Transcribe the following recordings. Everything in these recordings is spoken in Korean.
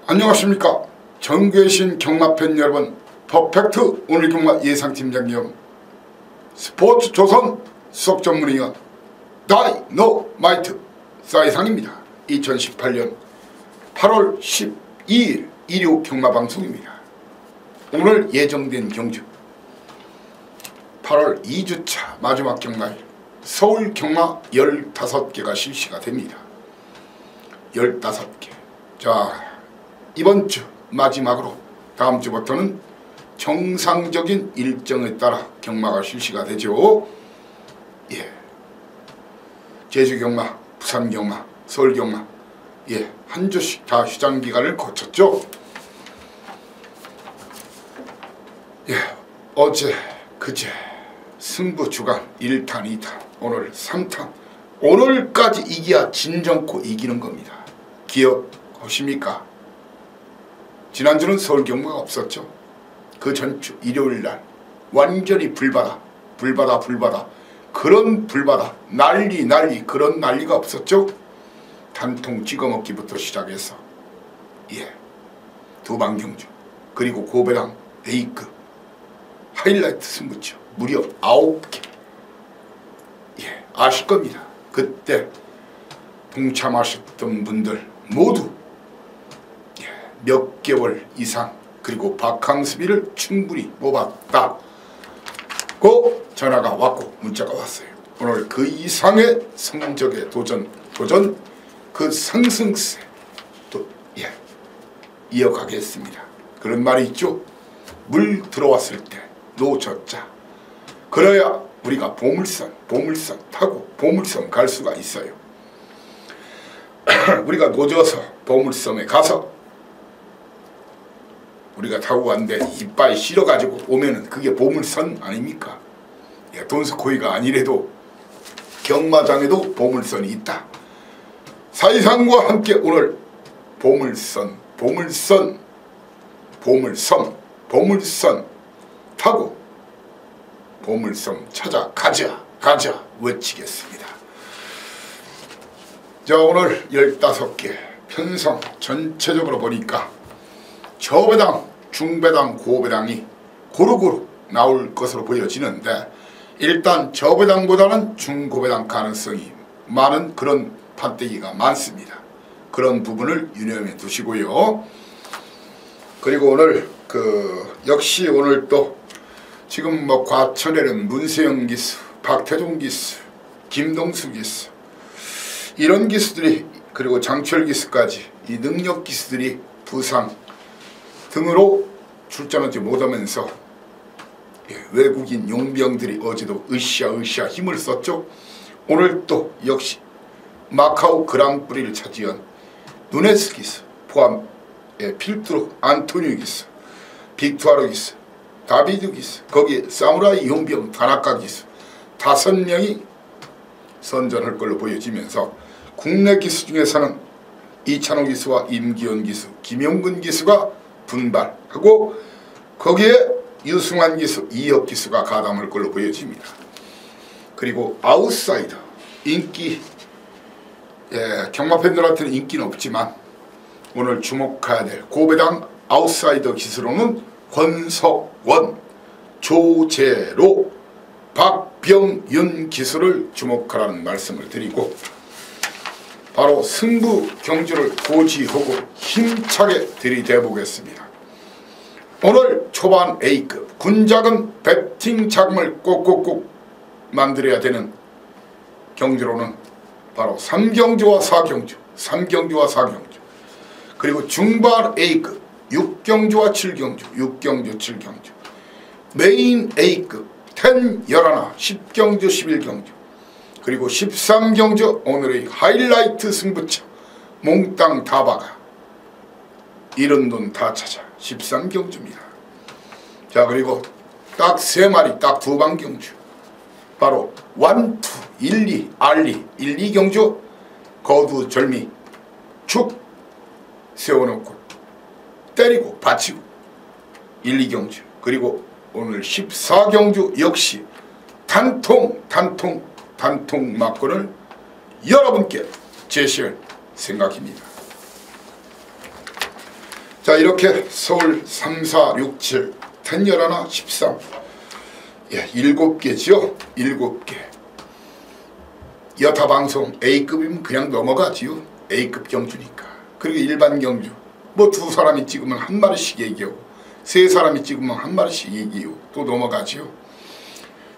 안녕하십니까. 전교신 경마팬 여러분, 퍼펙트 오늘 경마 예상팀장님, 스포츠조선 수석전문위원 다이노마이트 사이상입니다. 2018년 8월 12일 일요 경마방송입니다. 오늘 예정된 경주 8월 2주차 마지막 경마일 서울 경마 15개가 실시가 됩니다. 15개. 자, 이번 주 마지막으로 다음 주부터는 정상적인 일정에 따라 경마가 실시가 되죠. 예, 제주 경마, 부산 경마, 서울 경마, 예, 한 주씩 다 휴장 기간을 거쳤죠. 예, 어제, 그제 승부 주간 1탄, 2탄, 오늘 3탄, 오늘까지 이겨야 진정코 이기는 겁니다. 기억하십니까? 지난주는 서울 경마가 없었죠. 그 전주 일요일날 완전히 불바다 그런 불바다 난리 그런 난리가 없었죠. 단통 찍어먹기부터 시작해서 예, 두방 경주 그리고 고배당 A급 하이라이트 승부처 무려 9개. 예, 아실 겁니다. 그때 동참하셨던 분들 모두 몇 개월 이상 그리고 바캉스비를 충분히 뽑았다고 전화가 왔고 문자가 왔어요. 오늘 그 이상의 성적의 도전 그 상승세 또 예, 이어가겠습니다. 그런 말이 있죠. 물 들어왔을 때 노젓자. 그래야 우리가 보물선 타고 보물섬 갈 수가 있어요. 우리가 노져서 보물섬에 가서 우리가 타고 갔는데 이빨 실어가지고 오면은 그게 보물선 아닙니까? 예, 돈스코이가 아니래도 경마장에도 보물선이 있다. 사이상과 함께 오늘 보물선 타고 보물섬 찾아 가자 외치겠습니다. 자, 오늘 15개 편성 전체적으로 보니까 저배당, 중배당, 고배당이 고루고루 나올 것으로 보여지는데 일단 저배당보다는 중고배당 가능성이 많은 그런 판때기가 많습니다. 그런 부분을 유념해 두시고요. 그리고 오늘 역시 오늘 또 지금 뭐 과천에는 문세영 기수, 박태종 기수, 김동수 기수 이런 기수들이 그리고 장철 기수까지 이 능력 기수들이 부상 등으로 출전하지 못하면서 예, 외국인 용병들이 어제도 으쌰 힘을 썼죠. 오늘 또 역시 마카오 그랑프리를 차지한 누네스 기수 포함 예, 필두로 안토니오 기수, 빅투아르 기수, 다비드 기수, 거기에 사무라이 용병 다나카 기수 5명이 선전할 걸로 보여지면서 국내 기수 중에서는 이찬호 기수와 임기현 기수, 김용근 기수가 분발하고 거기에 유승환 기수, 이혁 기수가 가담할 걸로 보여집니다. 그리고 아웃사이더 인기 예, 경마팬들한테는 인기는 없지만 오늘 주목해야 될 고배당 아웃사이더 기수로는 권석원, 조재로, 박병윤 기수를 주목하라는 말씀을 드리고 바로 승부 경주를 고지하고 힘차게 들이대 보겠습니다. 오늘 초반 A급 군자금 배팅 자금을 꼭꼭꼭 만들어야 되는 경주로는 바로 3경주와 4경주 그리고 중반 A급 6경주와 7경주 메인 A급 10, 11, 10경주, 11경주 그리고 13경주 오늘의 하이라이트 승부처 몽땅 다 박아 잃은 돈 다 찾아 13경주입니다. 자, 그리고 딱 3마리 딱 2방 경주 바로 1, 2, 1, 2, R2, 1, 2경주 거두절미 축 세워놓고 때리고 받치고 1, 2경주 그리고 오늘 14경주 역시 단통 막고를 여러분께 제시할 생각입니다. 자, 이렇게 서울 3, 4, 6, 7, 10, 11, 13 예, 7개지요. 7개. 여타방송 A급이면 그냥 넘어가지요. A급 경주니까. 그리고 일반 경주 뭐 2사람이 찍으면 1마리씩 얘기하고 3사람이 찍으면 1마리씩 얘기하고 또 넘어가지요.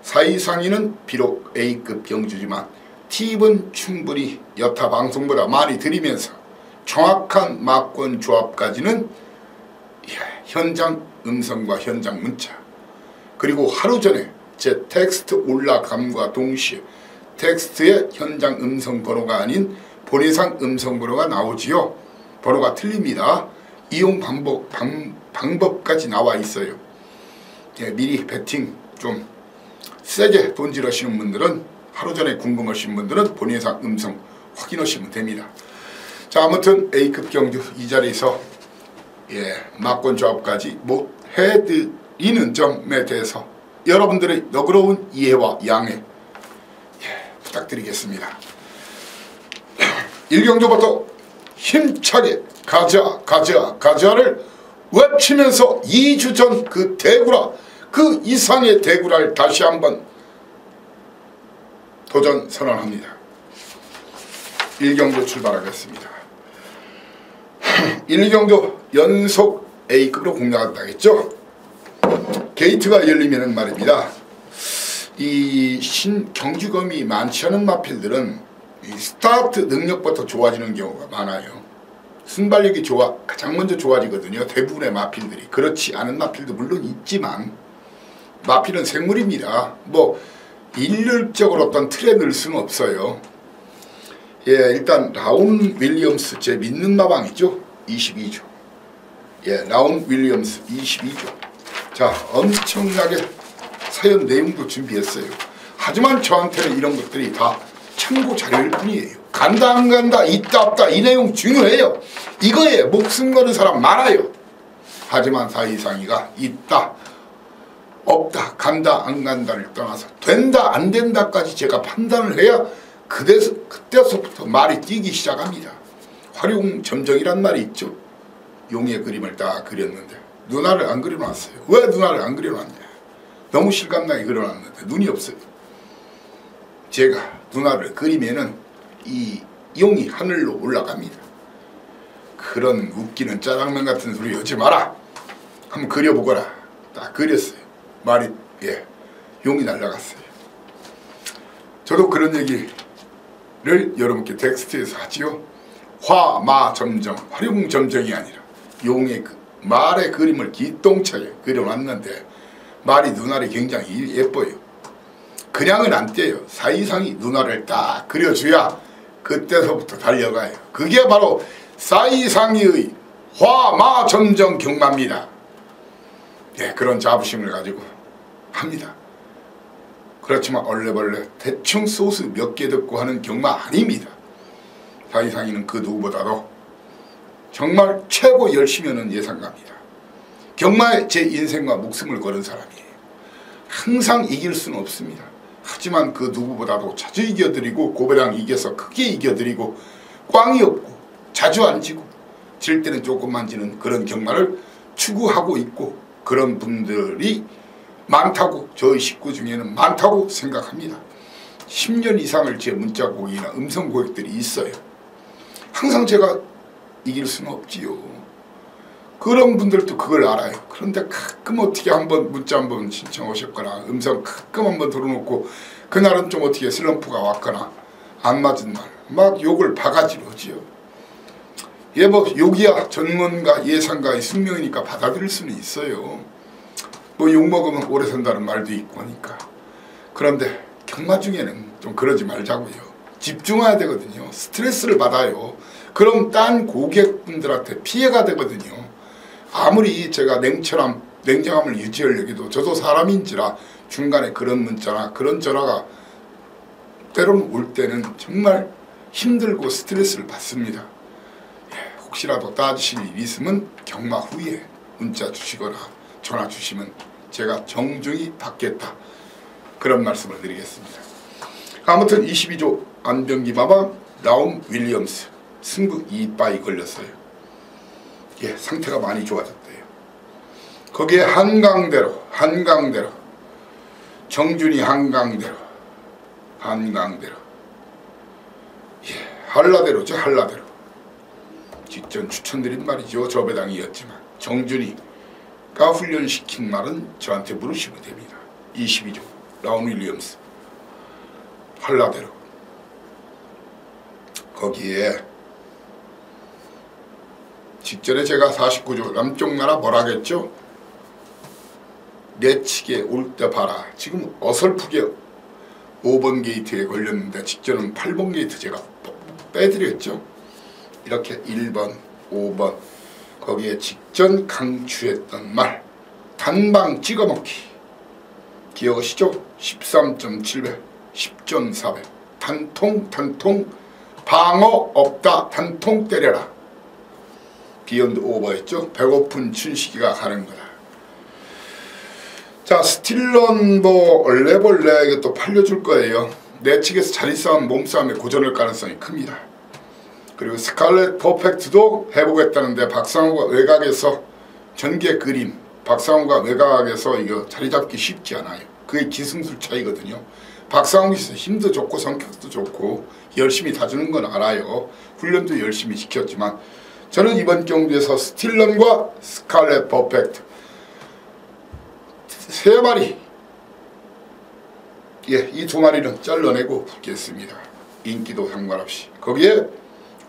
4 이상위는 비록 A급 경주지만 팁은 충분히 여타방송보다 많이 드리면서 정확한 막권 조합까지는 현장 음성과 현장 문자 그리고 하루 전에 제 텍스트 올라감과 동시에 텍스트에 현장 음성 번호가 아닌 본해상 음성 번호가 나오지요. 번호가 틀립니다. 이용 방법까지 나와 있어요. 예, 미리 배팅 좀 세게 돈질하시는 분들은 하루 전에 궁금하신 분들은 본해상 음성 확인하시면 됩니다. 자, 아무튼 A급 경주 이 자리에서 막권 조합까지 못 해드리는 점에 대해서 여러분들의 너그러운 이해와 양해 부탁드리겠습니다. 1경주부터 힘차게 가자를 외치면서 2주 전 그 대구라 그 이상의 대구라를 다시 한번 도전 선언합니다. 1경주 출발하겠습니다. 1경주 연속 A급으로 공략한다겠죠. 게이트가 열리면은 말입니다. 이 경주검이 많지 않은 마필들은 이 스타트 능력부터 좋아지는 경우가 많아요. 순발력이 가장 먼저 좋아지거든요. 대부분의 마필들이. 그렇지 않은 마필도 물론 있지만 마필은 생물입니다. 뭐 일률적으로 어떤 틀에 넣을 수는 없어요. 예, 일단 라운 윌리엄스 제 믿는 마방이죠. 22조. 예, 라운 윌리엄스 22조. 자, 엄청나게 사연 내용도 준비했어요. 하지만 저한테는 이런 것들이 다 참고 자료일 뿐이에요. 간다 안 간다 있다 없다 이 내용 중요해요. 이거에 목숨 거는 사람 많아요. 하지만 4 이상이가 있다 없다 간다 안 간다를 떠나서 된다 안 된다까지 제가 판단을 해야 그때서부터 말이 뛰기 시작합니다. 활용점정이란 말이 있죠. 용의 그림을 딱 그렸는데 누나를 안 그려놨어요. 왜 누나를 안 그려놨냐. 너무 실감나게 그려놨는데 눈이 없어요. 제가 누나를 그리면은 이 용이 하늘로 올라갑니다. 그런 웃기는 짜장면 같은 소리 하지 마라. 한번 그려보거라. 딱 그렸어요. 말이 용이 날아갔어요. 저도 그런 얘기를 여러분께 텍스트에서 하지요. 화마점정, 활용점정이 아니라 용의 말의 그림을 기똥차게 그려놨는데 말이 눈알이 굉장히 예뻐요. 그냥은 안 떼요. 4 이상이 눈알을 딱 그려줘야 그때서부터 달려가요. 그게 바로 4 이상의 화마점정 경마입니다. 예, 그런 자부심을 가지고 합니다. 그렇지만 얼레벌레 대충 소스 몇 개 듣고 하는 경마 아닙니다. 4 이상이는 그 누구보다도 정말 최고 열심히 하는 예상가입니다. 경마에 제 인생과 목숨을 걸은 사람이에요. 항상 이길 수는 없습니다. 하지만 그 누구보다도 자주 이겨드리고 고배랑 이겨서 크게 이겨드리고 꽝이 없고 자주 안 지고 질 때는 조금만 지는 그런 경마를 추구하고 있고 그런 분들이 많다고 저희 식구 중에는 많다고 생각합니다. 10년 이상을 제 문자 고객이나 음성 고객들이 있어요. 항상 제가 이길 수는 없지요. 그런 분들도 그걸 알아요. 그런데 가끔 어떻게 한번 문자 한번 신청하셨거나 음성 가끔 한번 들어놓고 그날은 좀 어떻게 슬럼프가 왔거나 안 맞은 날 막 욕을 바가지로 하지요. 예, 뭐 욕이야 전문가 예상가의 숙명이니까 받아들일 수는 있어요. 뭐 욕먹으면 오래 산다는 말도 있고 하니까. 그런데 경마 중에는 좀 그러지 말자고요. 집중해야 되거든요. 스트레스를 받아요. 그럼 딴 고객분들한테 피해가 되거든요. 아무리 제가 냉정함을 유지하려고 해도 저도 사람인지라 중간에 그런 문자나 그런 전화가 때로는 올 때는 정말 힘들고 스트레스를 받습니다. 예, 혹시라도 따지실 일이 있으면 경마 후에 문자 주시거나 전화 주시면 제가 정중히 받겠다. 그런 말씀을 드리겠습니다. 아무튼 22조 안병기 마방 라움 윌리엄스 승부 2빠이 걸렸어요. 예, 상태가 많이 좋아졌대요. 거기에 한강대로 정준이 한강대로 예, 한라대로죠. 한라대로 직전 추천드린 말이죠. 저 배당이었지만 정준이가 훈련시킨 말은 저한테 물으시면 됩니다. 22조 라운 윌리엄스 한라대로 거기에 직전에 제가 49조 남쪽 나라 뭐라겠죠? 내치게 올 때 봐라. 지금 어설프게 5번 게이트에 걸렸는데 직전은 8번 게이트 제가 빼드렸죠. 이렇게 1번 5번 거기에 직전 강추했던 말 단방 찍어먹기 기억하시죠? 13.7배 10.4배 단통 방어 없다 단통 때려라. 비욘드 오버했죠. 배고픈 춘식이가 가는 거다. 자, 스틸런 뭐 얼레벌레 이것도 팔려줄 거예요. 내측에서 자리싸움 몸싸움에 고전할 가능성이 큽니다. 그리고 스칼렛 퍼펙트도 해보겠다는데 박상호가 외곽에서 전개 그림 박상호가 외곽에서 이거 자리잡기 쉽지 않아요. 그게 기승술 차이거든요. 박상호 있어 힘도 좋고 성격도 좋고 열심히 다주는 건 알아요. 훈련도 열심히 시켰지만 저는 이번 경기에서 스틸런과 스칼렛 퍼펙트 세 마리 예, 이 두 마리는 잘라내고 붙겠습니다. 인기도 상관없이. 거기에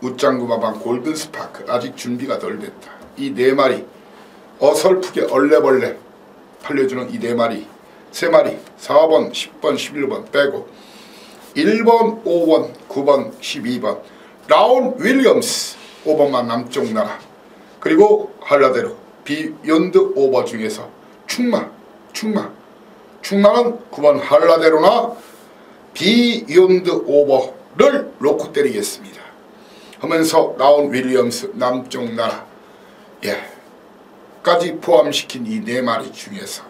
웃장구마방 골든스파크 아직 준비가 덜 됐다. 이 네 마리 어설프게 얼레벌레 팔려주는 이 네 마리 세 마리 4번 10번 11번 빼고 1번 5번 9번 12번 라운 윌리엄스 5번만 남쪽 나라 그리고 한라대로 비욘드 오버 중에서 충마는 9번 한라대로나 비욘드 오버를 놓고 때리겠습니다. 하면서 라운 윌리엄스 남쪽 나라 까지 포함시킨 이 네 마리 중에서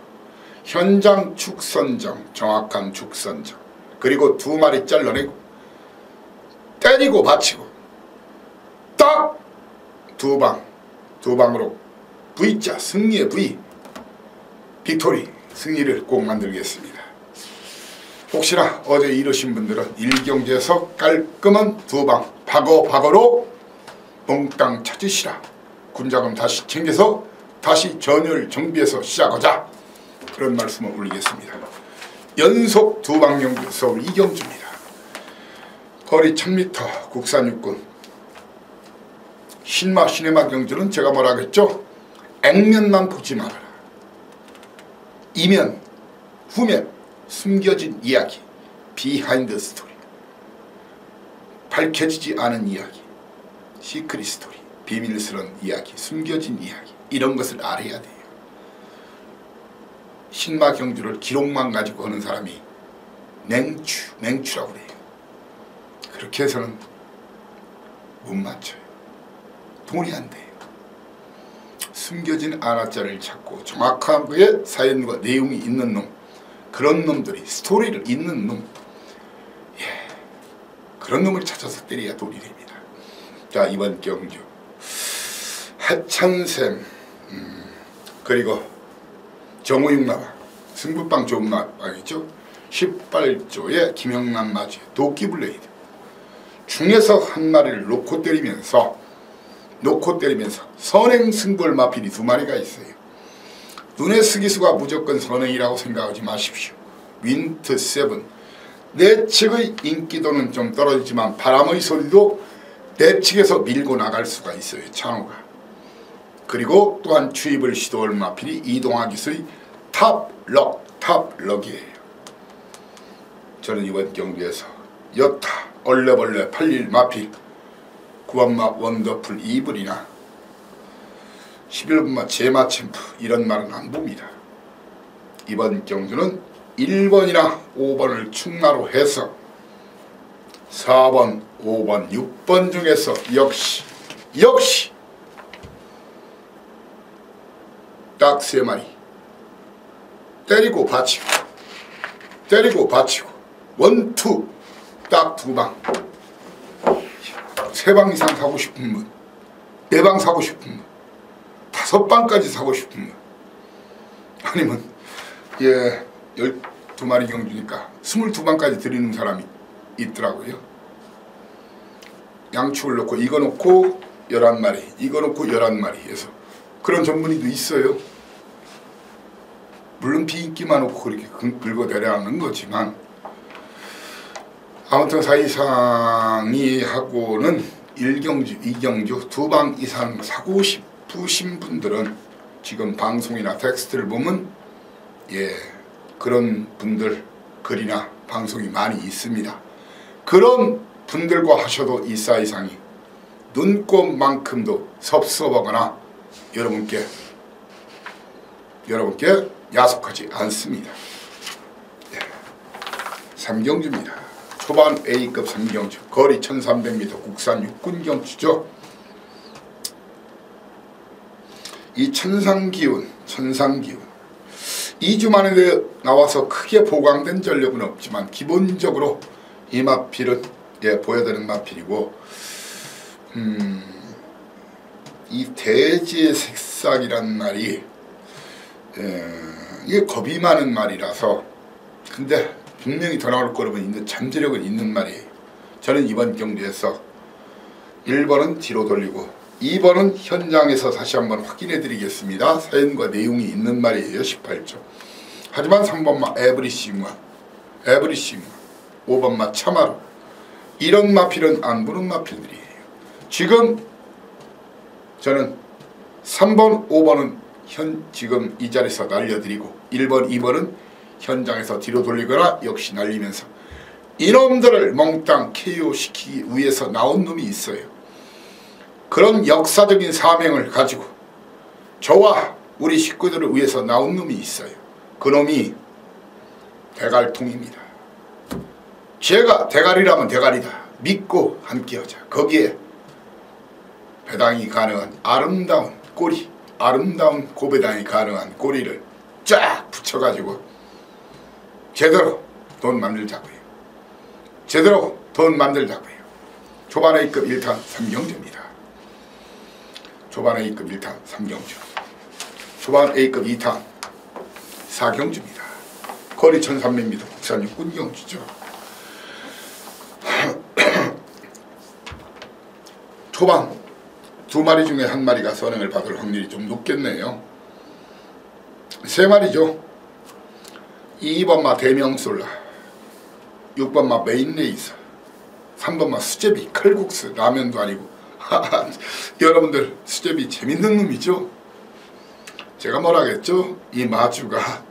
현장 축선정 정확한 축선정 그리고 두 마리 잘라내고 때리고 받치고 딱 두 방으로 V자 승리의 V 빅토리 승리를 꼭 만들겠습니다. 혹시나 어제 이러신 분들은 1경기에서 깔끔한 두 방 박어로 몽땅 찾으시라. 군자금 다시 챙겨서 다시 전열 정비해서 시작하자. 그런 말씀을 올리겠습니다. 연속 두 방 경기 서울 이경주입니다. 거리 1000m 국산 육군 시네마 경주는 제가 뭐라 하겠죠? 액면만 보지 말아라. 이면 후면 숨겨진 이야기 비하인드 스토리 밝혀지지 않은 이야기 시크릿 스토리 비밀스러운 이야기 숨겨진 이야기 이런 것을 알아야 돼요. 신마 경주를 기록만 가지고 하는 사람이 냉추라고 그래요. 그렇게 해서는 못 맞춰요. 돈이 안 돼요. 숨겨진 아나자를 찾고 정확하게 사연과 내용이 있는 놈 그런 놈들이 스토리를 있는 놈 그런 놈을 찾아서 때려야 돈이 됩니다. 자, 이번 경주 하찬샘 그리고 정우육마방 승부빵 좋은 마방이죠. 18조의 김영남 맞이 도끼블레이드 중에서 한 마리를 놓고 때리면서 선행 승부를 마필이 두 마리가 있어요. 눈의 스기수가 무조건 선행이라고 생각하지 마십시오. 윈트 세븐 내측의 인기도는 좀 떨어지지만 바람의 소리도 내측에서 밀고 나갈 수가 있어요. 찬호가. 그리고 또한 추입을 시도할 마필이 이동하기수의 탑럭이에요. 저는 이번 경기에서 여타 얼레벌레 팔릴 마필 9번마 원더풀 이블이나 11번마 제마 챔프 이런 말은 안 봅니다. 이번 경주는 1번이나 5번을 충마로 해서 4번, 5번, 6번 중에서 역시 딱 세 마리 때리고 받치고 원투 딱 두 방 3방 이상 사고 싶은 분 4방 사고 싶은 분 5방까지 사고 싶으면, 아니면 12마리 경주니까 22방까지 드리는 사람이 있더라고요. 양축을 놓고 이거 놓고 11마리, 이거 놓고 11마리 해서 그런 전문의도 있어요. 물론 비인기만 놓고 그렇게 긁어내려는 거지만, 아무튼 사이상이 하고는 1경주, 2경주 2방 이상 사고 싶으신 분들은 지금 방송이나 텍스트를 보면 그런 분들 글이나 방송이 많이 있습니다. 그런 분들과 하셔도 이 사이상이 눈곱만큼도 섭섭하거나 여러분께 야속하지 않습니다. 3경주입니다. 초반 A급 3경주, 거리 1300m, 국산 육군 경주죠. 이 천상기운 2주 만에 나와서 크게 보강된 전력은 없지만 기본적으로 이 마필은 보여드리는 마필이고, 이 대지의 색상이란 말이 이게 겁이 많은 말이라서, 근데 분명히 더 나올 거라고 있는 잠재력은 있는 말이에요. 저는 이번 경주에서 1번은 뒤로 돌리고 2번은 현장에서 다시 한번 확인해 드리겠습니다. 사연과 내용이 있는 말이에요. 18조. 하지만 3번마 에브리싱과 5번마 차마루, 이런 마필은 안 부는 마필들이에요. 지금 저는 3번, 5번은 지금 이 자리에서 날려드리고 1번, 2번은 현장에서 뒤로 돌리거나 역시 날리면서 이놈들을 몽땅 KO시키기 위해서 나온 놈이 있어요. 그런 역사적인 사명을 가지고 저와 우리 식구들을 위해서 나온 놈이 있어요. 그 놈이 대갈통입니다. 제가 대가리라면 대가리다 믿고 함께하자. 거기에 배당이 가능한 아름다운 꼬리, 아름다운 고배당이 가능한 꼬리를 쫙 붙여가지고 제대로 돈 만들자고요. 제대로 돈 만들자고요. 초반 A급 1탄 3경주입니다. 초반 A급 1탄 3경주, 초반 A급 2탄 4경주입니다. 거리 1300m, 국산 육군 경주죠. 초반 2마리 중에 1마리가 선행을 받을 확률이 좀 높겠네요. 3마리죠. 2번마 대명솔라, 6번마 메인레이서, 3번마 수제비, 칼국수, 라면도 아니고 여러분들 수제비 재밌는 놈이죠. 제가 뭐라겠죠? 이 마주가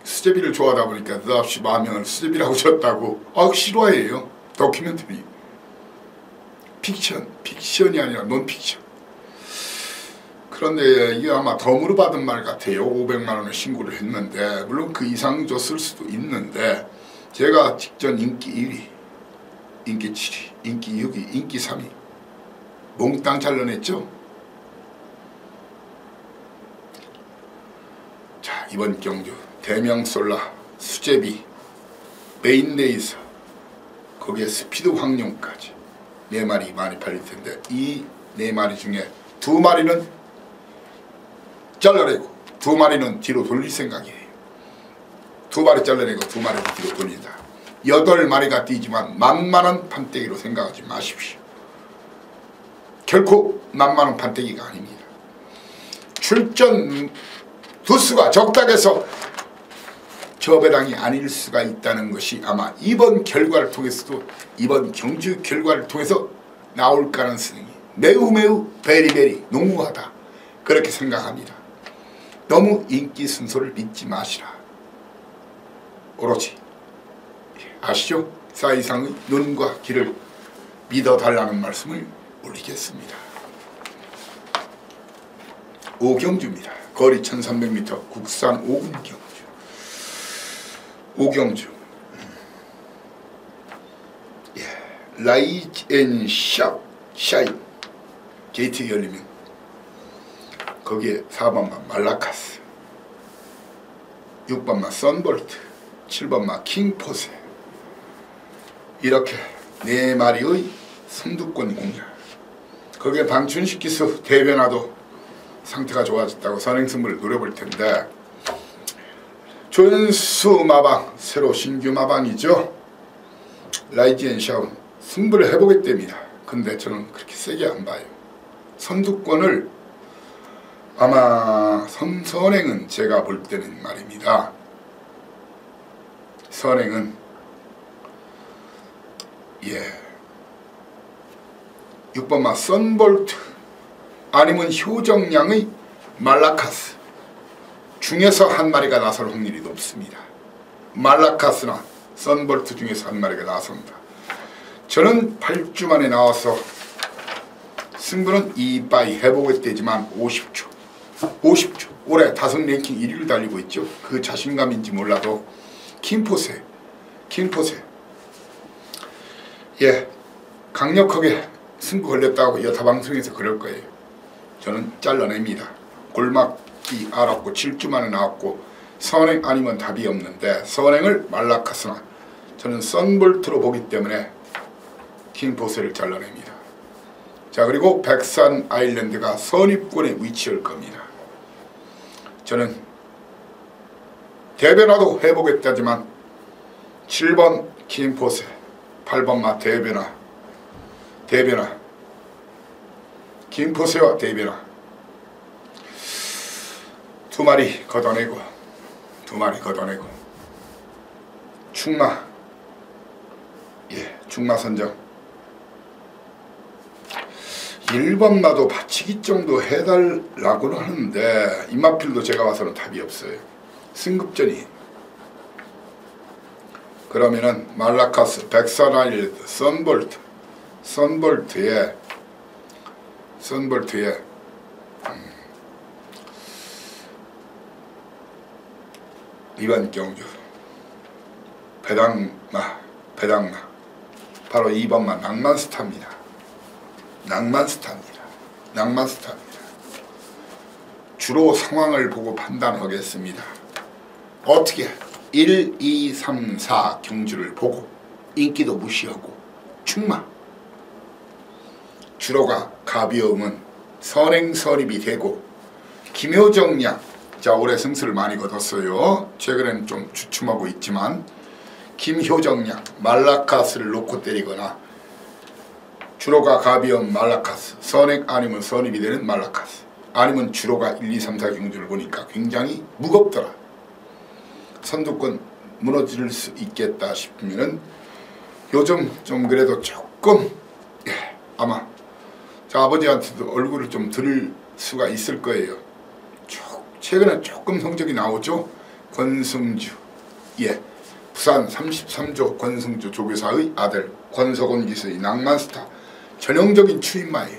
수제비를 좋아하다 보니까 느닷없이 마명을 수제비라고 줬다고. 싫어해요. 다큐멘터리, 픽션이 아니라 논픽션. 그런데 이게 아마 덤으로 받은 말 같아요. 500만원에 신고를 했는데, 물론 그 이상 줬을 수도 있는데, 제가 직전 인기 1위, 인기 7위, 인기 6위, 인기 3위 몽땅 잘라냈죠. 자, 이번 경주 대명솔라, 수제비, 메인레이서, 거기에 스피드 황룡까지 4마리 많이 팔릴 텐데, 이 4마리 중에 2마리는 잘라내고 2마리는 뒤로 돌릴 생각이에요. 2마리 잘라내고 2마리는 뒤로 돌린다. 8마리가 뛰지만 만만한 판때기로 생각하지 마십시오. 결코 만만한 판때기가 아닙니다. 출전 두수가 적다해서 저 배당이 아닐 수가 있다는 것이 아마 이번 결과를 통해서도, 이번 경주 결과를 통해서 나올 가능성이 매우 베리베리 농후하다, 그렇게 생각합니다. 너무 인기 순서를 믿지 마시라. 오로지 아시죠? 사이상의 눈과 귀를 믿어달라는 말씀을 올리겠습니다. 5경주입니다. 거리 1300m, 국산 5군 경주. 5경주. 라이즈 앤 샤인. 게이트 열리면 거기에 4번마 말라카스, 6번마 선볼트, 7번마 킹포세, 이렇게 4마리의 선두권 공략. 거기에 방춘식 기수 대변화도 상태가 좋아졌다고 선행승부를 노려볼 텐데, 조연수 마방, 새로 신규 마방이죠. 라이지앤샤운 승부를 해보겠답니다. 근데 저는 그렇게 세게 안 봐요. 선두권을 아마 선행은 제가 볼 때는 말입니다. 선행은 6번마 선볼트 아니면 효정량의 말라카스 중에서 한 마리가 나설 확률이 높습니다. 말라카스나 선볼트 중에서 한 마리가 나섭니다. 저는 8주 만에 나와서 승부는 이빠이 해보겠다지만 50초 올해 다섯 랭킹 1위를 달리고 있죠. 그 자신감인지 몰라도 킴포세 강력하게 승부 걸렸다고 여타 방송에서 그럴 거예요. 저는 잘라냅니다. 골막이 알았고 7주 만에 나왔고 선행 아니면 답이 없는데, 선행을 말라카스나 저는 선볼트로 보기 때문에 킹포세를 잘라냅니다. 자, 그리고 백산 아일랜드가 선입권에 위치할 겁니다. 저는 대변화도 해보겠다지만 7번 킹포세, 8번마 대변화 킹포세와 대변화 두 마리 걷어내고 충마 충마 선정 1번마도 받치기 정도 해달라고는 하는데, 입마필도 제가 봐서는 답이 없어요. 승급전이. 그러면은 말라카스, 백산아일랜드, 선볼트에 이번 경주 배당마 바로 2번만 낭만스타입니다. 주로 상황을 보고 판단하겠습니다. 어떻게 1, 2, 3, 4 경주를 보고 인기도 무시하고 충마 주로가 가벼움은 선행 선입이 되고, 김효정량 자 올해 승수를 많이 거뒀어요. 최근에는 좀 주춤하고 있지만 김효정량 말라카스를 놓고 때리거나, 주로가 가벼운 말라카스, 선행 아니면 선입이 되는 말라카스, 아니면 주로가 1, 2, 3, 4 경주를 보니까 굉장히 무겁더라, 선두권 무너질 수 있겠다 싶으면은 요즘 좀 그래도 조금 아마 저 아버지한테도 얼굴을 좀 들을 수가 있을 거예요. 최근에 조금 성적이 나오죠. 권승주, 부산 33조 권승주 조교사의 아들 권석원 기수의 낭만스타, 전형적인 추임마예요.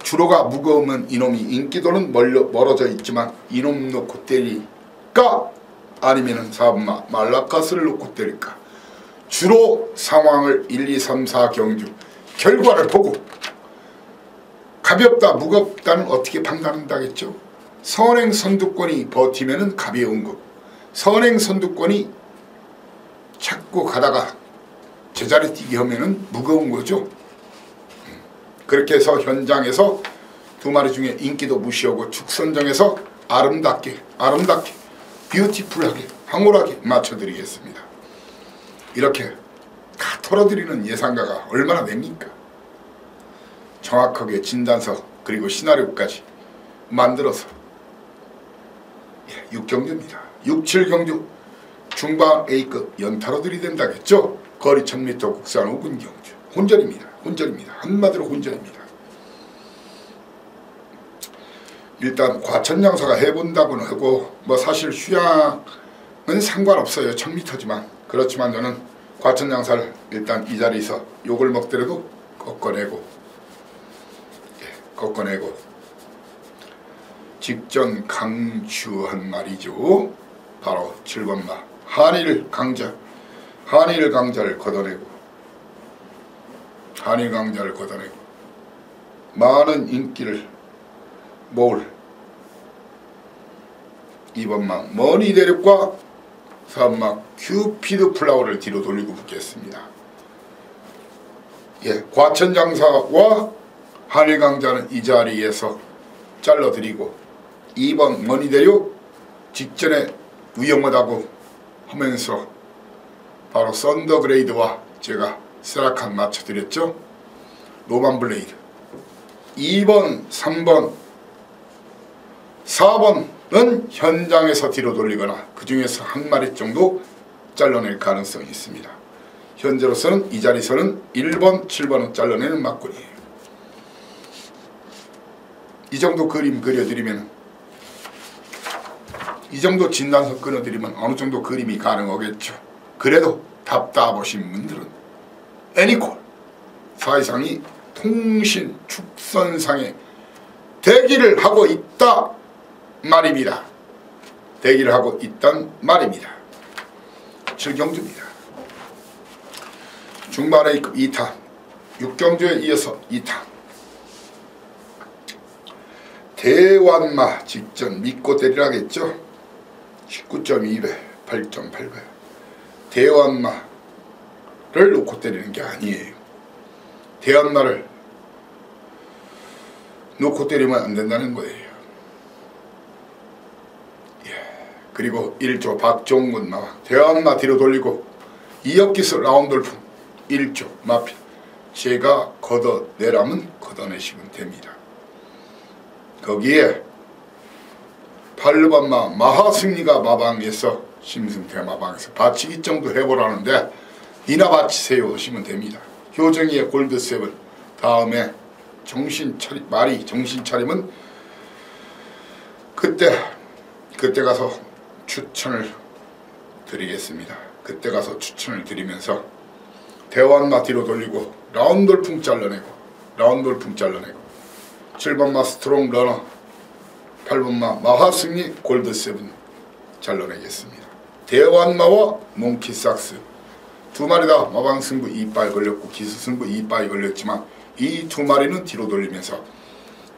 주로가 무거우면 이놈이, 인기도는 멀어져 있지만 이놈 놓고 때릴까 아니면은 4번마 말라카스를 놓고 때릴까, 주로 상황을 1, 2, 3, 4 경주 결과를 보고 가볍다 무겁다는 어떻게 판단한다겠죠. 선행 선두권이 버티면은 가벼운 거, 선행 선두권이 찾고 가다가 제자리 뛰기 하면은 무거운 거죠. 그렇게 해서 현장에서 두 마리 중에 인기도 무시하고 축선정에서 아름답게 뷰티풀하게 황홀하게 맞춰드리겠습니다. 이렇게 다 털어드리는 예상가가 얼마나 됩니까? 정확하게 진단서 그리고 시나리오까지 만들어서 6경주입니다. 6, 7경주 중반 A급 연타로 들이댄다겠죠. 거리 1000m 국산 5군 경주 혼전입니다. 한마디로 혼전입니다. 일단 과천장사가 해본다고는 하고 사실 휴양은 상관없어요. 1000m지만. 그렇지만 저는 과천장사를 일단 이 자리에서 욕을 먹더라도 꺾어내고 직전 강추한 말이죠. 바로 7번마 한일 강자를 걷어내고 많은 인기를 모을 2번마 머니 대륙과 3번마 큐피드 플라워를 뒤로 돌리고 붙겠습니다. 과천장사와 한일 강자는 이 자리에서 잘라드리고 2번 머니대륙 직전에 위험하다고 하면서 바로 썬더그레이드와 제가 세라칸 맞춰드렸죠. 로만블레이드 2번, 3번, 4번은 현장에서 뒤로 돌리거나 그 중에서 한 마리 정도 잘라낼 가능성이 있습니다. 현재로서는 이 자리에서는 1번, 7번은 잘라내는 막군이에요. 이 정도 그림 그려드리면, 이 정도 진단서 끊어드리면 어느 정도 그림이 가능하겠죠. 그래도 답답하신 분들은 애니콜 사이상이 통신 축선상에 대기를 하고 있다 말입니다. 대기를 하고 있단 말입니다. 칠경주입니다. 중반의 2타 6경주에 이어서 2타 대완마 직전 믿고 때리라겠죠. 19.2배 8.8배 대완마를 놓고 때리는 게 아니에요. 대완마를 놓고 때리면 안 된다는 거예요. 그리고 1조 박종근 마왕 대완마 뒤로 돌리고 이역기술 라운돌풍 1조 마필 제가 걷어내라면 걷어내시면 됩니다. 거기에 8번마 마하승리가 마방에서 심승태 마방에서 받치기 정도 해보라는데 니나 받치세요 하시면 됩니다. 효정이의 골드세븐 다음에 말이 정신 차리면 그때 가서 추천을 드리겠습니다. 그때 가서 추천을 드리면서 대완마 뒤로 돌리고 라운돌풍 잘라내고 7번마 스트롱 러너 8번마 마하승리 골드세븐 잘라내겠습니다. 대완마와 몽키삭스 두 마리 다 마방승부 이빠이 걸렸고 기수승부 이빠이 걸렸지만 이 두 마리는 뒤로 돌리면서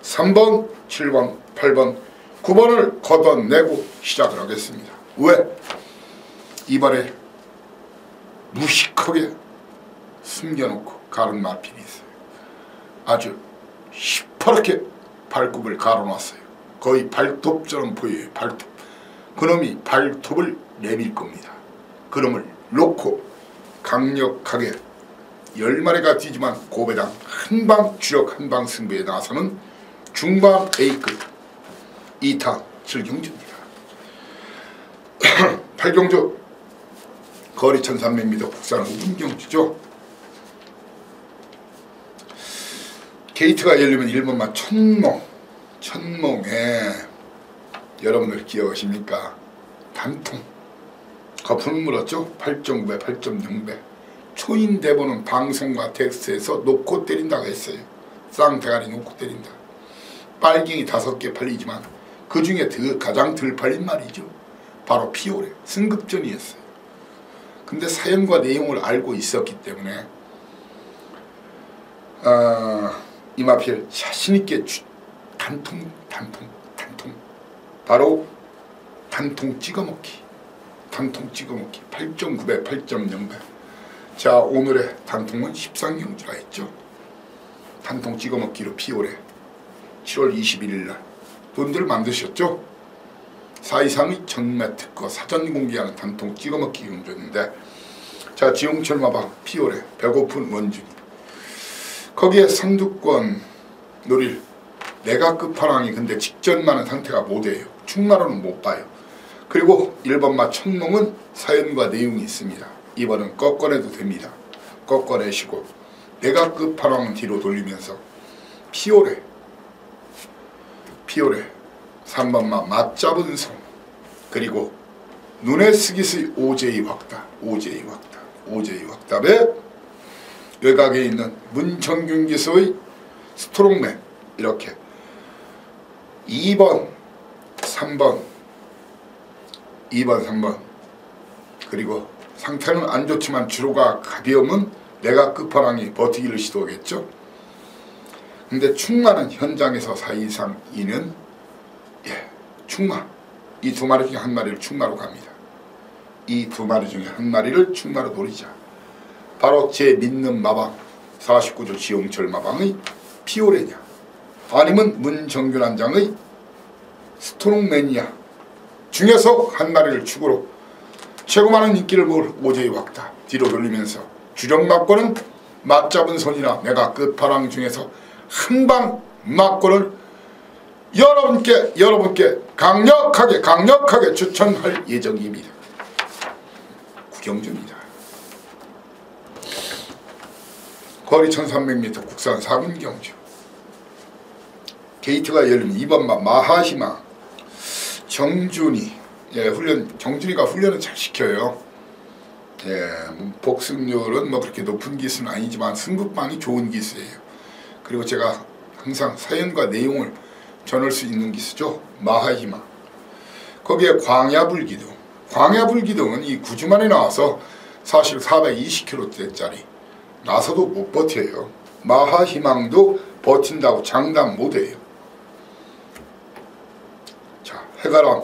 3번, 7번, 8번, 9번을 걷어내고 시작을 하겠습니다. 왜? 이번에 무식하게 숨겨놓고 가른 마필이 있어요. 아주 시퍼렇게 발굽을 갈아놨어요. 거의 발톱처럼 보여요. 발톱. 그놈이 발톱을 내밀 겁니다. 그놈을 놓고 강력하게 10마리가 뛰지만 고배당 한방 주력 한방 승부에 나서는 중반 A급 2타 7경주입니다. 8경주 거리 1300m 국산 5분경주죠. 게이트가 열리면 1번만 천몽에 여러분들 기억하십니까? 단통 거품을 물었죠. 8.9배 8.0배 초인 대본은 방송과 텍스트에서 놓고 때린다고 했어요. 쌍대가리 놓고 때린다. 빨갱이 5개 팔리지만 그 중에 가장 덜 팔린 말이죠. 바로 피오레 승급전이었어요. 근데 사연과 내용을 알고 있었기 때문에 이마필 자신있게 단통 바로 단통 찍어먹기 8.9배 8.0배 자 오늘의 단통은 13경주라 했죠. 단통 찍어먹기로 피오레 7월 21일날 돈들 만드셨죠. 사이상의 전매 특허 사전 공개하는 단통 찍어먹기 경주였는데 자 지용철 마방 피오레 배고픈 원준이 거기에 선두권 노릴 내가 끝판왕이 근데 직전만은 상태가 못해요. 충마로는 못 봐요. 그리고 1번마 천몽은 사연과 내용이 있습니다. 이번은 꺾어내도 됩니다. 꺾어내시고 내가 끝판왕은 뒤로 돌리면서 피오레 3번마 맞잡은 성 그리고 눈에 스깃의 오제이 확답에 외곽에 있는 문정균 기수의 스트롱맨 이렇게 2번 3번 그리고 상태는 안 좋지만 주로가 가벼우면 내가 끝판왕이 버티기를 시도하겠죠. 근데 충마는 현장에서 사이상 이는 충마 이 두 마리 중에 한 마리를 충마로 갑니다. 이 두 마리 중에 한 마리를 충마로 노리자. 바로 제 믿는 마방 49조 지용철 마방의 피오레냐 아니면 문정균 한장의 스토롱매니아 중에서 한 마리를 축으로 최고 많은 인기를 볼 오제이 왁다 뒤로 돌리면서 주력 맞고는 맞잡은 손이나 내가 끝판왕 중에서 한방 맞고를 여러분께 강력하게 추천할 예정입니다. 구경중입니다. 거리 1300m 국산 4군 경주 게이트가 열리면 2번마 마하희망 정준이 정준이가 훈련을 잘 시켜요. 복승률은 뭐 그렇게 높은 기수는 아니지만 승부방이 좋은 기수예요. 그리고 제가 항상 사연과 내용을 전할 수 있는 기수죠. 마하희망. 거기에 광야불기둥은 이 9주 만에 나와서 사실 420km짜리 나서도 못 버텨요. 마하희망도 버틴다고 장담 못해요. 자, 해가람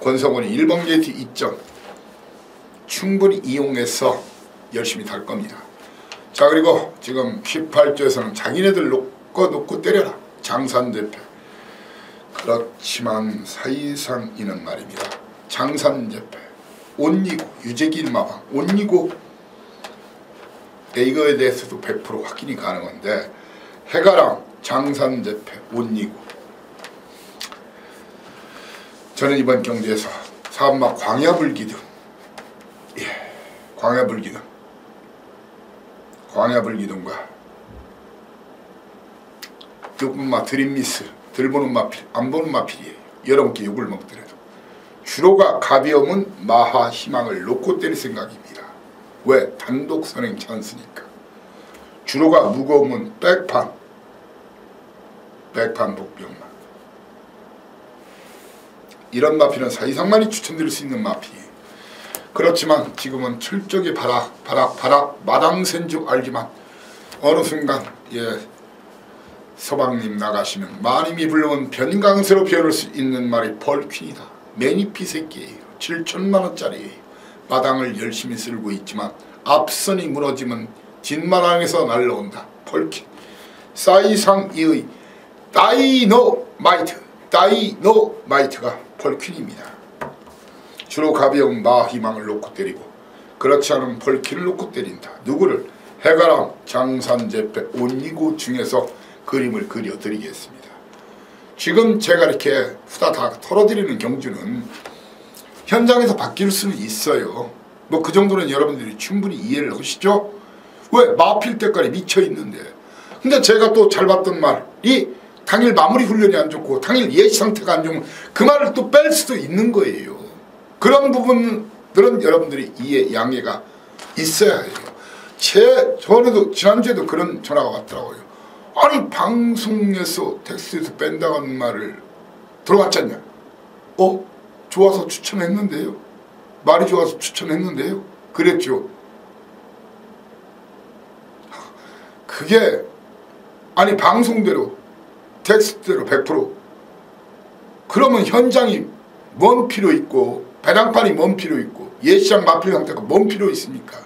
권성원이 1번 게이트 2점 충분히 이용해서 열심히 탈 겁니다. 자, 그리고 지금 18조에서는 자기네들 놓고 때려라 장산대패. 그렇지만 사이상 이는 말입니다. 장산대패 온니고 유재길 마방 온니고 이거에 대해서도 100% 확인이 가능한데 해가람 장산대패 온니고 저는 이번 경주에서 사업막 광야불기둥 광야불기둥과 6분마 드림미스 들보는 마필 안보는 마필이에요. 여러분께 욕을 먹더라도 주로가 가벼움은 마하희망을 놓고 때릴 생각입니다. 왜? 단독 선행 찬스니까. 주로가 무거우면 백판 복병만. 이런 마필은 사이상만이 추천드릴 수 있는 마필이에요. 그렇지만 지금은 철저히 바락 마당센 줄 알지만 어느 순간 서방님 나가시면 마님이 불러온 변강세로 변할 수 있는 말이 펄퀸이다. 매니피 새끼예요. 7천만원짜리예요. 마당을 열심히 쓸고 있지만 앞선이 무너지면 뒷마당에서 날라온다. 펄퀸. 사이상이의 다이노마이트가 펄퀸입니다. 주로 가벼운 마희망을 놓고 때리고 그렇지 않은 펄퀸을 놓고 때린다. 누구를? 해가람 장산제패 온니고 중에서 그림을 그려드리겠습니다. 지금 제가 이렇게 후다닥 털어드리는 경주는 현장에서 바뀔 수는 있어요. 뭐 그 정도는 여러분들이 충분히 이해를 하시죠? 왜? 마필 때까지 미쳐있는데. 근데 제가 또 잘 봤던 말이 당일 마무리 훈련이 안 좋고 당일 예시 상태가 안 좋으면 그 말을 또 뺄 수도 있는 거예요. 그런 부분들은 여러분들이 양해가 있어야 해요. 전에도 지난주에도 그런 전화가 왔더라고요. 아니 방송에서 텍스트에서 뺀다는 말을 들어봤잖냐. 좋아서 추천했는데요. 말이 좋아서 추천했는데요. 그랬죠. 그게 아니 방송대로 텍스트대로 100% 그러면 현장이 뭔 필요 있고 배당판이 뭔 필요 있고 예시장 마필 상태가 뭔 필요 있습니까?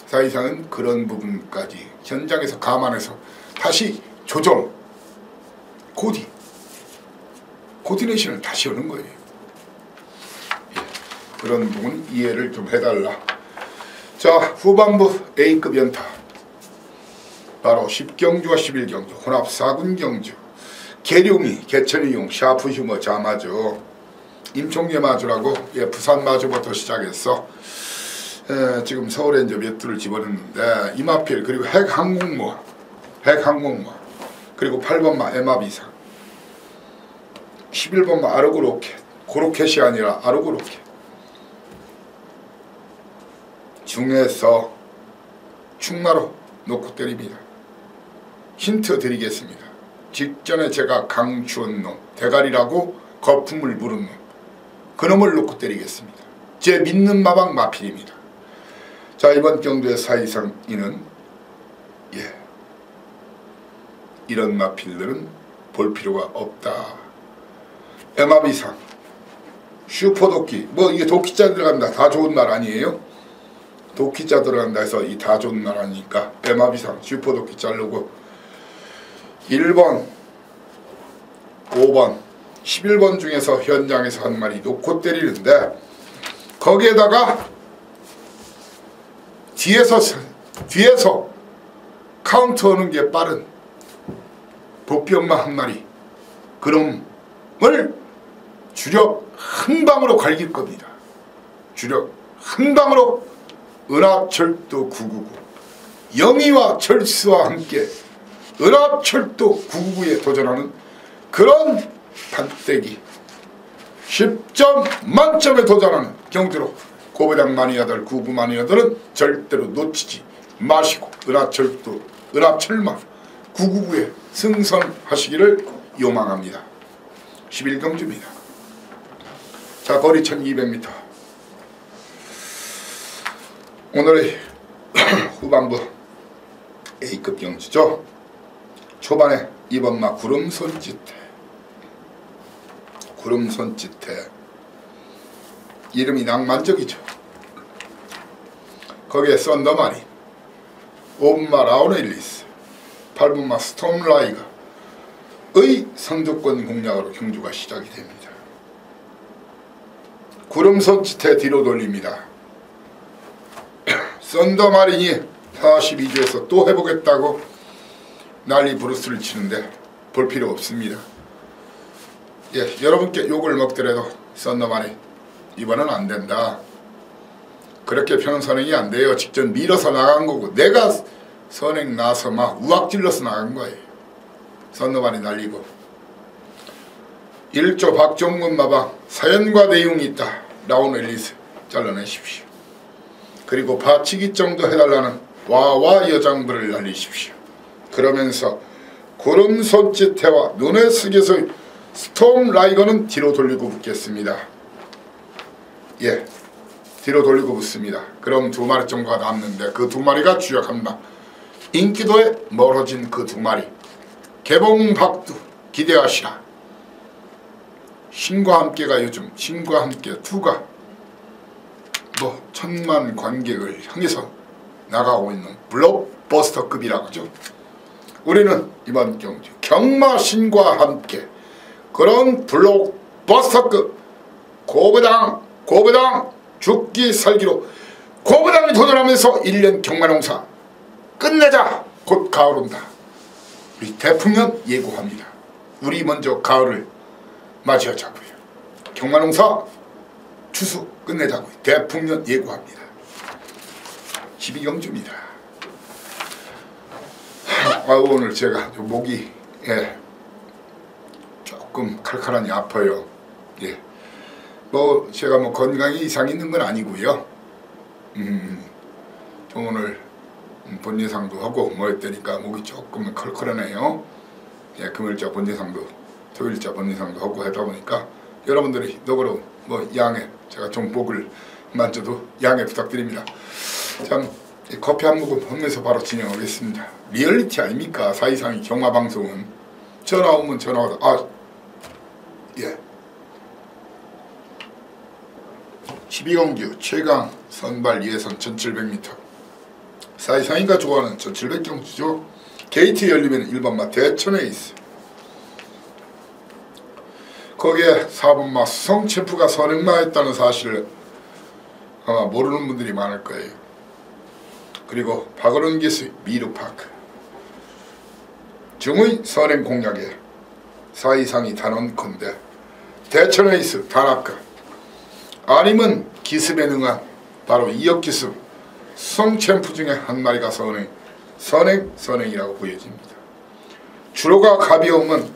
사이상은 그런 부분까지 현장에서 감안해서 다시 조정 코디네이션을 다시 하는 거예요. 그런 부분 이해를 좀 해달라. 자, 후반부 A급 연타 바로 10경주와 11경주 혼합 4군 경주 계룡이 개천이용 샤프 휴머 자마주 임총재 마주라고 부산 마주부터 시작해서 지금 서울에 이제 몇 두를 집어넣는데 이마필 그리고 핵항공모함 그리고 8번마 에마비상 11번마 아르고로켓 고로켓이 아니라 아르고로켓 중에서 충마로 놓고 때립니다. 힌트 드리겠습니다. 직전에 제가 강추한 놈 대가리라고 거품을 부른 놈 그놈을 놓고 때리겠습니다. 제 믿는 마방 마필입니다. 자, 이번 경주의 사이상 이는 이런 마필들은 볼 필요가 없다. 에마비상 슈퍼도끼 뭐 이게 도끼자 들어간다. 다 좋은 말 아니에요? 도끼자 들어간다 해서 이 다 좋은 말 아니니까 에마비상 슈퍼도끼 자르고 1번, 5번, 11번 중에서 현장에서 한 마리 놓고 때리는데 거기에다가 뒤에서 카운트하는 게 빠른 복병마 한 마리 그놈을 주력 한 방으로 갈길 겁니다. 주력 한 방으로 은하철도 999 영희와 철수와 함께 은하철도 999에 도전하는 그런 판때기 10점 만점에 도전하는 경주로 고부장 마니아들 99 마니아들은 절대로 놓치지 마시고 은하철마 999에 승선하시기를 요망합니다. 11경주입니다. 자, 거리 1200m. 오늘의 후반부 A급 경주죠. 초반에 2번마 구름손짓해 이름이 낭만적이죠. 거기에 썬더마린 5번마 라우렐리스 8번마 스톰라이가의 선두권 공략으로 경주가 시작이 됩니다. 구름손짓해 뒤로 돌립니다. 썬더마린이 42주에서 또 해보겠다고 난리 브루스를 치는데 볼 필요 없습니다. 예, 여러분께 욕을 먹더라도 썬더마린 이번은 안된다. 그렇게 펴는 선행이 안돼요. 직접 밀어서 나간 거고 내가 선행 나서 막 우악질러서 나간 거예요. 썬더마린 날리고 1조 박종근 마방 사연과 내용이 있다. 라우렐리스 잘라내십시오. 그리고 받치기 정도 해달라는 와와 여장부를 날리십시오. 그러면서 구름손짓해와 눈의 숙에서 스톰라이거는 뒤로 돌리고 붙겠습니다. 예, 뒤로 돌리고 붙습니다. 그럼 2마리 정도가 남는데 그 2마리가 주역합니다. 인기도에 멀어진 그 2마리 개봉박두 기대하시라. 신과 함께가 요즘 신과 함께 2가 뭐 1000만 관객을 향해서 나가고 있는 블록버스터급이라고 하죠. 우리는 이번 경주 경마신과 함께 그런 블록버스터급 고부당 죽기 살기로 고부당이 도전하면서 1년 경마농사 끝내자. 곧 가을 온다. 우리 대풍년 예고합니다. 우리 먼저 가을을 맞이하자고요. 경마농사 추수 끝내자고요. 대풍년 예고합니다. 12경주입니다. 오늘 제가 목이 조금 칼칼하니 아파요. 예. 뭐 제가 뭐 건강에 이상이 있는 건 아니고요. 오늘 본예상도 하고 뭐 했더니까 목이 조금 컬컬하네요. 예, 금요일자 본예상도 토요일자 본예상도 하고 하다 보니까 여러분들이 너그러운 뭐 양해 제가 좀 목을 만져도 양해 부탁드립니다. 참 커피 한 모금 하면서 바로 진행하겠습니다. 리얼리티 아닙니까? 사이상의 경마방송은 전화 오면 전화 오다 예. 12경주 최강 선발 예선 1700m 사이상이가 좋아하는 1700경주죠. 게이트 열리면 1번마 대천에이스 거기에 4번마 수성챔프가 선행마했다는 사실을 아마 모르는 분들이 많을 거예요. 그리고 박어른 기수의 미르파크 중의 선행 공략에 사이상이 단언컨대 대천에이스 단합가 아니면 기습에 능한 바로 이역기습 수성챔프 중에 한 마리가 선행이라고 보여집니다. 주로가 가벼우면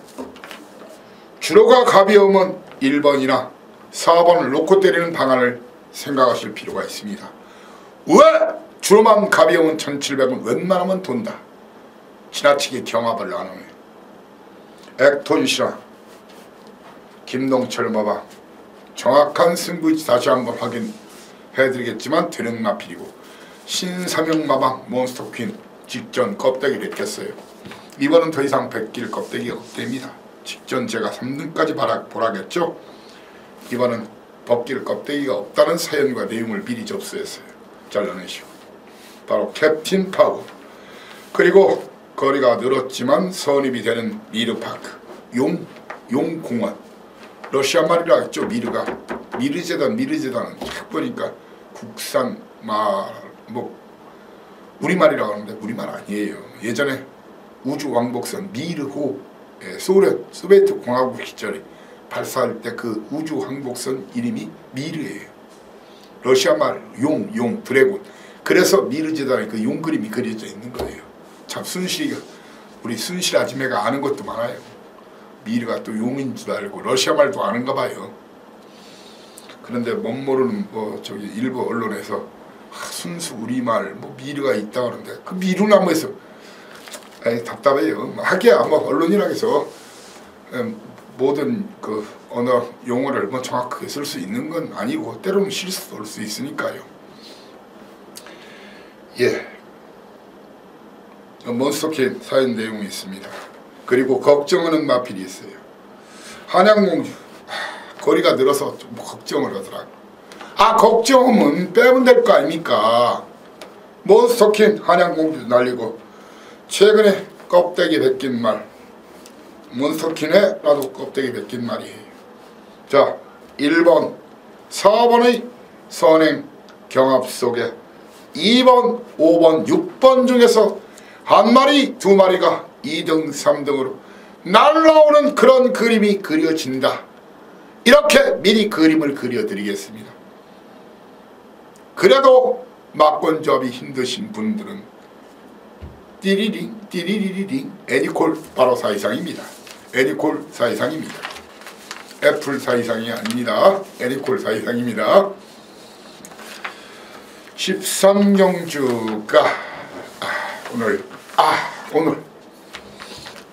1번이나 4번을 놓고 때리는 방안을 생각하실 필요가 있습니다. 왜? 주로만 가벼우면 1700은 웬만하면 돈다. 지나치게 경합을 안 하네. 액톤시라 김동철 마방 정확한 승부위치 다시 한번 확인해드리겠지만 되는 마필이고 신삼영 마방 몬스터퀸 직전 껍데기를 벗겼어요. 이번은 더 이상 벗길 껍데기가 없답니다. 직전 제가 3등까지 보라겠죠. 이번은 벗길 껍데기가 없다는 사연과 내용을 미리 접수했어요. 잘라내시고 바로 캡틴 파워 그리고 거리가 늘었지만 선입이 되는 미르파크, 용공원. 러시아 말이라 했죠. 미르가. 미르재단은 딱 보니까 국산 뭐 우리말이라고 하는데 우리말 아니에요. 예전에 우주왕복선 미르호, 소비에트 공화국 시절에 발사할 때 그 우주왕복선 이름이 미르예요. 러시아 말 용, 드래곤. 그래서 미르재단에 그 용 그림이 그려져 있는 거예요. 참 우리 순실 아줌매가 아는 것도 많아요. 미르가 또 용인 줄 알고 러시아 말도 아는가 봐요. 그런데 못 모르는 일부 언론에서 순수 우리말 미르가 있다고 하는데 그 미르나무에서 답답해요. 하기야 언론이라고 해서 모든 그 언어 용어를 정확하게 쓸 수 있는 건 아니고 때로는 실수도 올 수 있으니까요. 몬스터킨 사연 내용이 있습니다. 그리고 걱정하는 마필이 있어요. 한양공주 거리가 늘어서 좀 걱정을 하더라고. 걱정하면 빼면 될 거 아닙니까? 몬스터킨 한양공주 날리고 최근에 껍데기 벗긴 말. 몬스터킨에 나도 껍데기 벗긴 말이에요. 자, 1번 4번의 선행 경합 속에 2번 5번 6번 중에서 한 마리 두 마리가 2등 3등으로 날라오는 그런 그림이 그려진다. 이렇게 미리 그림을 그려드리겠습니다. 그래도 막권조합이 힘드신 분들은 띠리링 애니콜 바로 사이상입니다. 애니콜 사이상입니다. 애플 사이상이 아닙니다. 애니콜 사이상입니다. 13경주가 오늘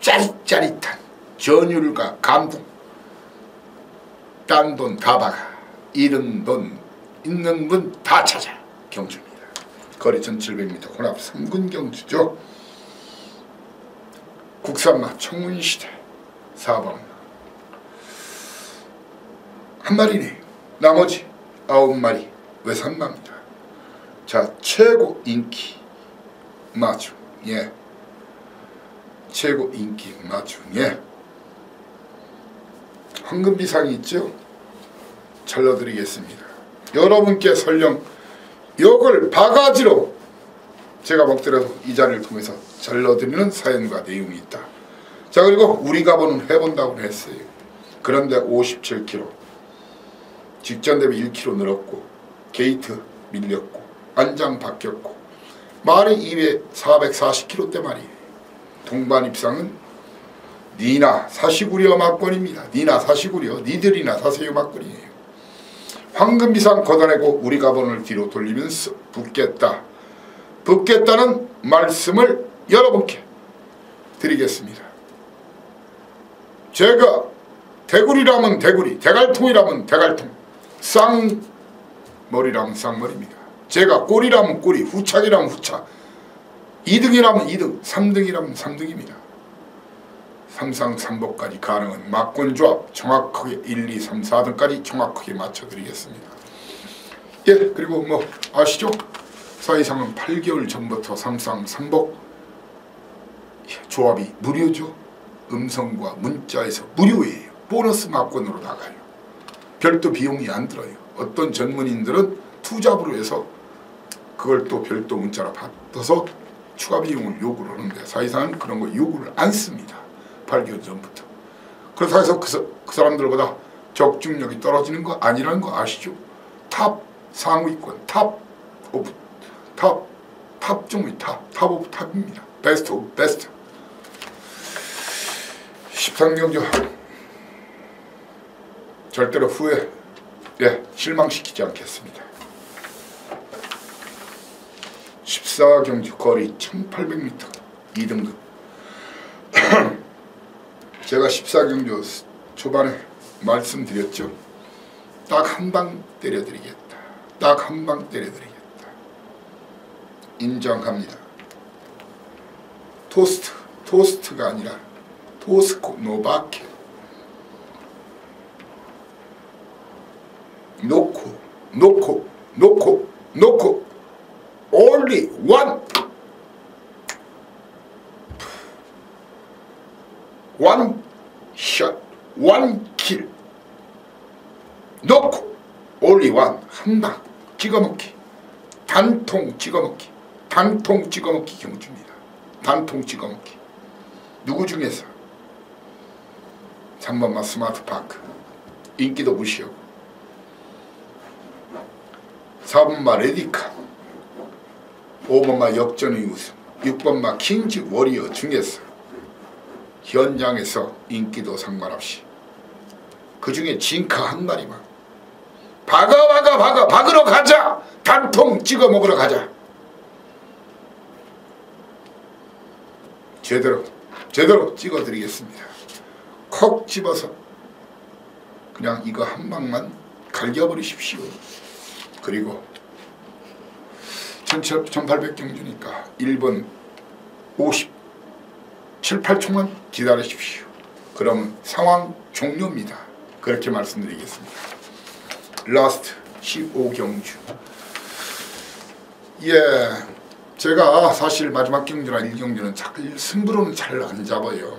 짜릿짜릿한 전율과 감동, 딴 돈 다 박아 잃은 돈 있는 분 다 찾아 경주입니다. 거리 1700m 혼합 3군 경주죠. 국산마 청운시대 4번 한 마리네. 나머지 9마리 외산마입니다. 자, 최고 인기 마중 최고 인기 마중에 황금비상이 있죠. 잘라드리겠습니다. 여러분께 설령 이걸 바가지로 제가 먹더라도 이 자리를 통해서 잘라드리는 사연과 내용이 있다. 자, 그리고 우리 가보는 해본다고 했어요. 그런데 57kg 직전 대비 1kg 늘었고 게이트 밀렸고 안장 바뀌었고 말이 440kg대 말이에요. 동반 입상은 니나 사시구려 막걸리입니다. 니나 사시구려 니들이나 사세요 막걸리예요. 황금비상 걷어내고 우리 가본을 뒤로 돌리면서 붙겠다는 말씀을 여러분께 드리겠습니다. 제가 대구리라면 대구리, 대갈통이라면 대갈통, 쌍머리라면 쌍머리입니다. 제가 꼬리라면 꼬리, 후착이라면 후착, 2등이라면 2등, 3등이라면 3등입니다. 삼상삼복까지 가능한 막권조합 정확하게 1, 2, 3, 4등까지 정확하게 맞춰드리겠습니다. 그리고 아시죠? 사이상은 8개월 전부터 삼상삼복 조합이 무료죠. 음성과 문자에서 무료예요. 보너스 막권으로 나가요. 별도 비용이 안 들어요. 어떤 전문인들은 투잡으로 해서 그걸 또 별도 문자로 받아서 추가 비용을 요구를 하는데 사이상은 그런 거 요구를 안 씁니다. 8개월 전부터. 그렇다고 해서 그 사람들보다 적중력이 떨어지는 거 아니라는 거 아시죠? 탑 상위권, 탑 중의 탑 오브 탑입니다. 베스트 오브 베스트. 13경주 절대로 후회 실망시키지 않겠습니다. 14경주 거리 1800m 2등급. 제가 14경주 초반에 말씀드렸죠. 딱 한 방 때려드리겠다. 딱 한 방 때려드리겠다. 인정합니다. 토스트가 아니라 토스코 노바케. 놓고 only one. 원샷 원킬 놓고 올리원 한방 찍어먹기 단통 찍어먹기 단통 찍어먹기 경주입니다. 단통 찍어먹기. 누구 중에서 3번마 스마트파크 인기도 무시하고 4번마 레디카 5번마 역전의 우승 6번마 킹즈 워리어 중에서 현장에서 인기도 상관없이 그 중에 징카 한 마리만 박으러 가자. 단통 찍어 먹으러 가자. 제대로 찍어 드리겠습니다. 콕 집어서 그냥 이거 한 방만 갈겨버리십시오. 그리고 1800경주니까 1분 57, 8초만 기다리십시오. 그러면 상황 종료입니다. 그렇게 말씀드리겠습니다. 라스트 15경주. 예, 제가 사실 마지막 경주나 1경주는 승부로는 잘 안 잡아요.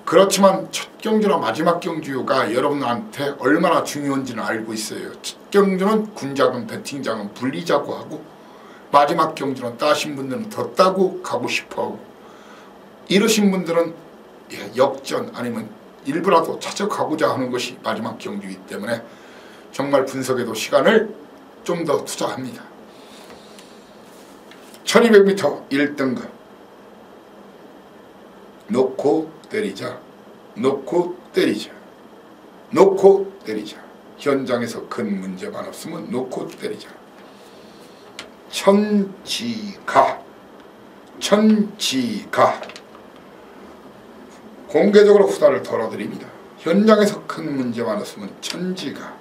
그렇지만 첫 경주나 마지막 경주가 여러분한테 얼마나 중요한지는 알고 있어요. 첫 경주는 군자금, 배팅자금 불리자고 하고 마지막 경주는 따신 분들은 더 따고 가고 싶어하고 이러신 분들은 역전 아니면 일부라도 찾아가고자 하는 것이 마지막 경주이기 때문에 정말 분석에도 시간을 좀 더 투자합니다. 1200m 1등급 놓고 때리자 놓고 때리자 놓고 때리자. 현장에서 큰 문제만 없으면 놓고 때리자. 천지가 공개적으로 후다를 덜어드립니다. 현장에서 큰 문제만 없으면 천지가.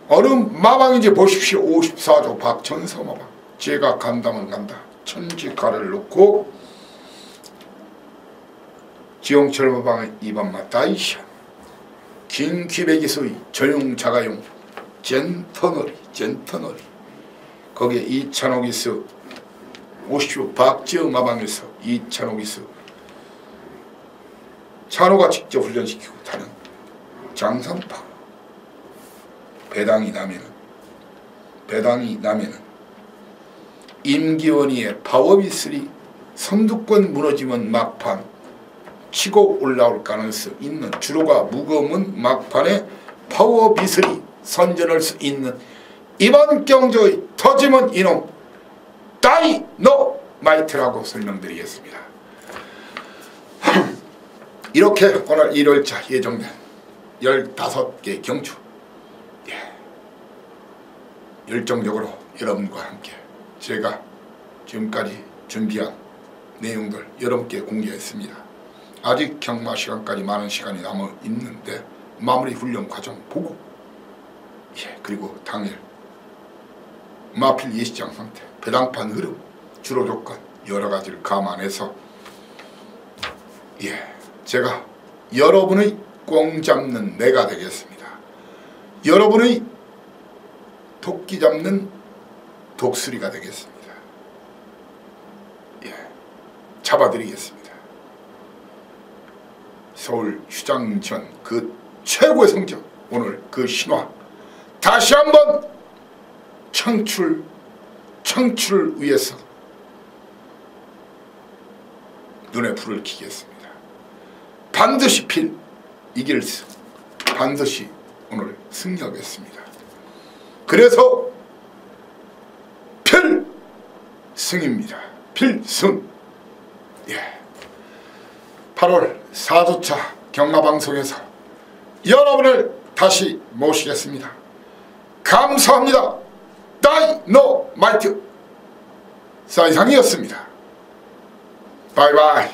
얼음 마방인지 보십시오. 54조 박천서 마방. 제가 간다면 간다. 천지가를 놓고 지용철 마방의 2번마 다이샤 긴퀴배기소의 전용자가용 젠터너리 거기에 이찬옥이스 오시오 박지영 마방에서 이찬옥이스 찬호가 직접 훈련시키고 타는 장산파. 배당이 나면은 임기원이의 파워비슬이 선두권 무너지면 막판 치고 올라올 가능성이 있는 주로가 무거운 막판에 파워비슬이 선전할 수 있는 이번 경주의 터지면 이놈 다이너마이트라고 설명드리겠습니다. 이렇게 오늘 1월차 예정된 15개 경주 열정적으로 여러분과 함께 제가 지금까지 준비한 내용들 여러분께 공개했습니다. 아직 경마 시간까지 많은 시간이 남아 있는데 마무리 훈련 과정 보고 그리고 당일 마필 예시장 상태, 배당판 흐름, 주로 조건 여러 가지를 감안해서 제가 여러분의 꽁 잡는 내가 되겠습니다. 여러분의 토끼 잡는 독수리가 되겠습니다. 잡아드리겠습니다. 서울 휴장전 그 최고의 성적, 오늘 그 신화 다시 한번 청출을 위해서 눈에 불을 켜겠습니다. 반드시 이길 수 반드시 오늘 승리하겠습니다. 그래서 필승입니다. 필승. 8월 4주차 경마방송에서 여러분을 다시 모시겠습니다. 감사합니다. 다이너마이트 사이상이었습니다. 바이바이.